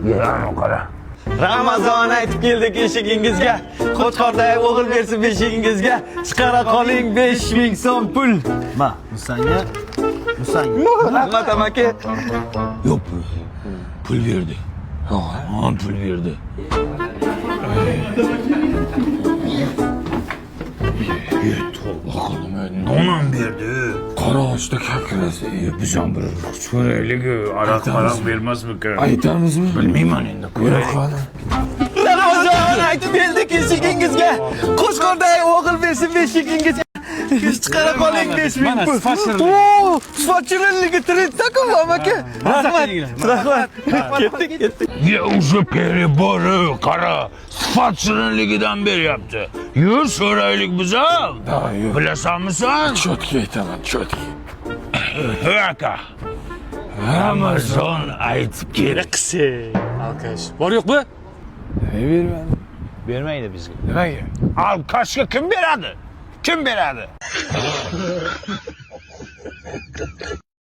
Yalan o kadar. Ramazon aytib keldik eshigingizga. Qo'chqorday o'g'il bersin beshigingizga. Chiqara qoling 5000 so'm pul. Ma, bu sanga. Rahmat amaki. Yok pul verdi. Pul verdi. Nonan verdi. Karaağaçta kakiresi. Bizden bir şöyle arak vermez mi ki? Aytamiz mi? Bilmeyman endi. Ramazon aytib keldik eshigingizga. Qo'chqorday o'g'il bersin beshigingizga. Chiqara qoling 5000 pul. Oo, sfatchirinligi trendda-ku amaki. Rahmat. Ketdik. Ya уже переборы kara sıfat şirinliginden beri yaptı. Yürü soraylık bize. Bilesan mısın? Çötki aytaman, çötki. Haka. Ramazon aytib keldik. Qisi. Alkaş. Var yok mu? Ne vermedi? Bermaydi bizga. Nimaga? Al kaşka kim beradi? Kim beradi?